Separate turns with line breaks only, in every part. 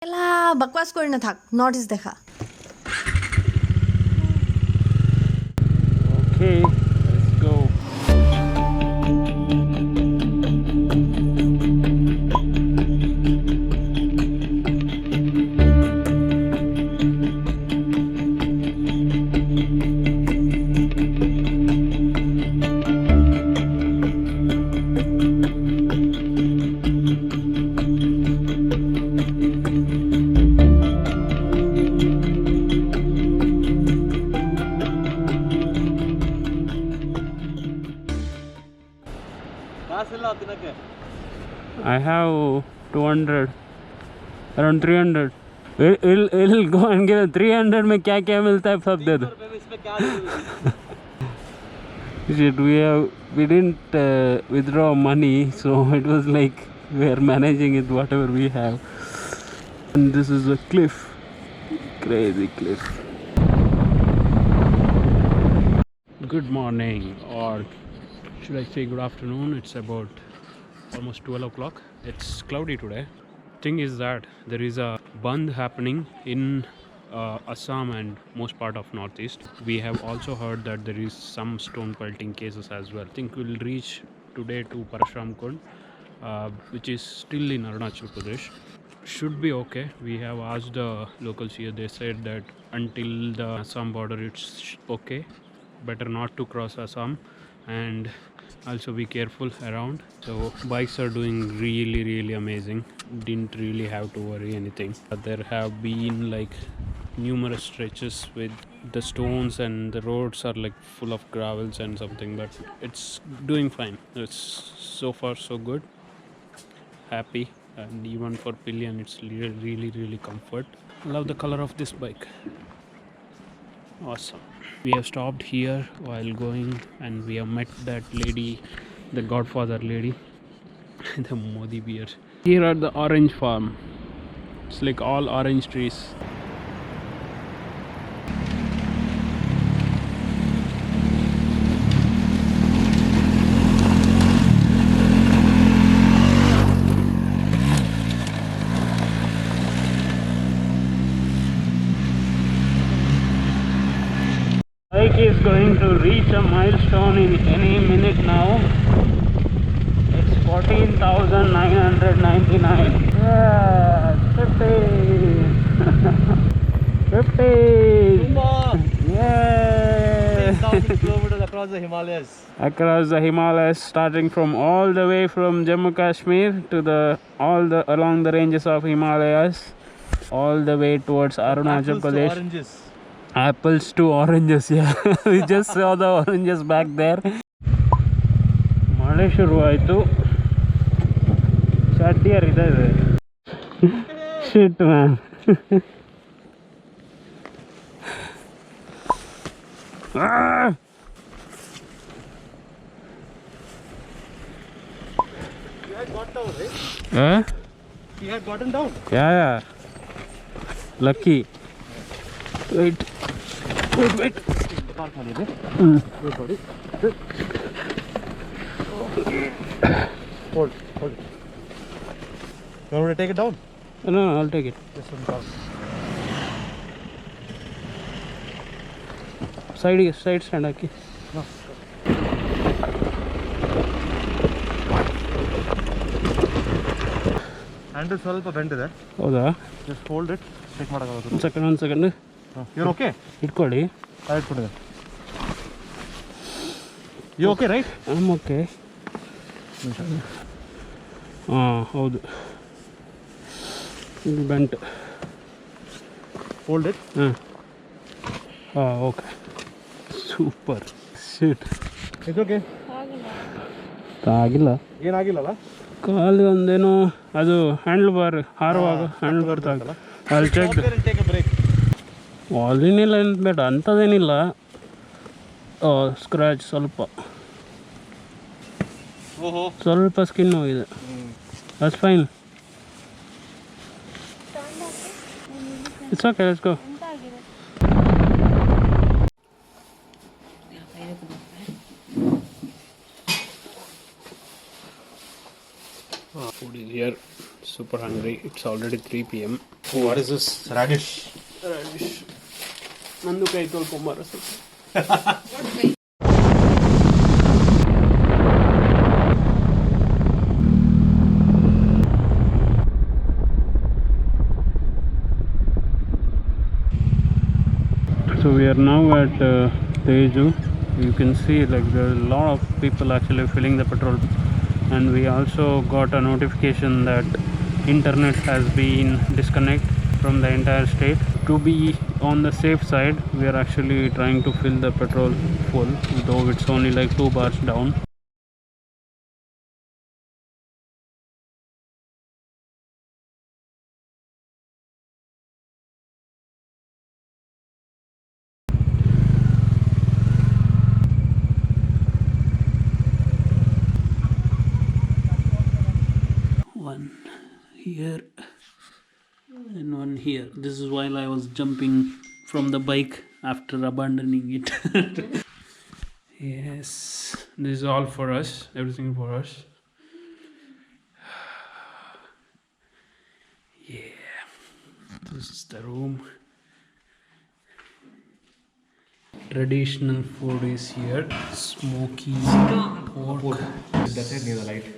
एला बकवास करू ना थाक नॉर्थ ईस्ट देखा
Okay, let's go. I have 200, around 300. We'll go and give it 300 में क्या क्या मिलता है सब दे दो. Shit, we didn't withdraw money, so it was like we are managing it whatever we have. And this is a cliff, crazy cliff. Good morning, or should I say good afternoon? It's about almost 12 o'clock. It's cloudy today. Thing is that there is a bandh happening in Assam and most part of northeast. We have also heard that there is some stone pelting cases as well. I think we'll reach today to Parashram Kund, which is still in Arunachal Pradesh. Should be okay. We have asked the locals here. They said that until the Assam border it's okay. Better not to cross Assam, and also be careful around. So bikes are doing really amazing. Didn't really have to worry anything. There have been like numerous stretches with the stones, and the roads are like full of gravels and something, but it's doing fine. It's so far so good. Happy, and even for pillion it's really comfort. Love the color of this bike. Awesome. We have stopped here while going, and we have met that lady, the Godfather lady, the Modi beer. Here are the orange farm. It's like all orange trees. Bike is going to reach a milestone in any minute now. It's 14,999. Yeah, 50. 50. Yeah.
10,000 kilometers across the Himalayas.
Across the Himalayas, starting from all the way from Jammu Kashmir to along the ranges of Himalayas, all the way towards Arunachal Pradesh.
Oranges.
Apples to oranges, yeah. We just saw the oranges back there. ಮಳೆ ಶುರುವಾಯಿತು. ಚಡ್ಡಿಯರ್ ಇದೆ. Shit, man. Ah!
You had got down, right?
Huh?
You had gotten down.
Yeah. Lucky. Wait.
Wait, buddy. Hold it. You want me to take it down?
No, I'll take it.
This one down.
Side stand hockey.
No. Handle ಸ್ವಲ್ಪ bend ಇದೆ.
ಹೌದಾ?
Just hold it. Check ಮಾಡೋಕ್ಕಾಗುತ್ತೆ.
ಒಂದು second.
You're okay?
ಇಟ್ಕೊಳ್ಳಿ.
ಇಟ್ಕೊಂಡಿದೆ. You okay, right?
I'm okay. ಹೌದು. Bent.
Hold it.
Okay. Super. Shit.
It's okay.
ಆಗಿಲ್ಲ.
ಏನಾಗಿಲ್ಲಲ್ಲ?
ಕಾಲು ಒಂದೇನೋ ಅದು ಹ್ಯಾಂಡಲ್ ಬಾರ್ ಹಾರುವಾಗ ಹ್ಯಾಂಡಲ್ ಬಾರ್ ತಾಗ ಅಲ್ಲಿ ಚೆಕ್ ಆಲ್ರೇನಿಲ್ಲ ಏನು ಬೇಡ ಅಂಥದ್ದೇನಿಲ್ಲ. ಸ್ಕ್ರ್ಯಾಚ್ ಸ್ವಲ್ಪ ಸ್ಕಿನ್ ಹೋಗಿದೆ. That's fine. It's okay, let's go. Food is here. Super hungry. It's already 3 p.m.
Oh, what is this? Radish.
Radish. Nandu kai tolkomara. So we are now at Teju. You can see like there are a lot of people actually filling the petrol, and we also got a notification that internet has been disconnected from the entire state. To be on the safe side, we are actually trying to fill the petrol full, though it's only like 2 bars down. One here and one here. This is while I was jumping from the bike after abandoning it. Yes, this is all for us, everything for us. Yeah, this is the room. Traditional food is here. Smoky pork.
That's it near the light.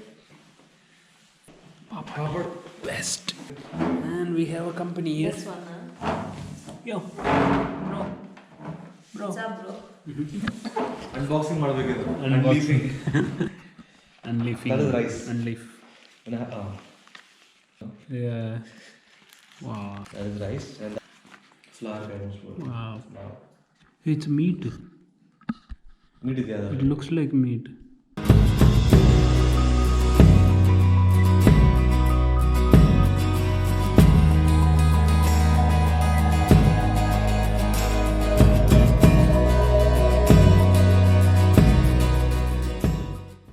Best. And we have a company here.
This one,
Yo, bro.
What's up, bro?
Unboxing ಮಾಡಬೇಕಿದೆ.
Unboxing. Unleafing.
That is rice.
Unleaf. Yeah. Wow.
That is rice and flour kind of food.
Wow. It's meat.
Meat ಇದೆಯಾ
It looks like meat.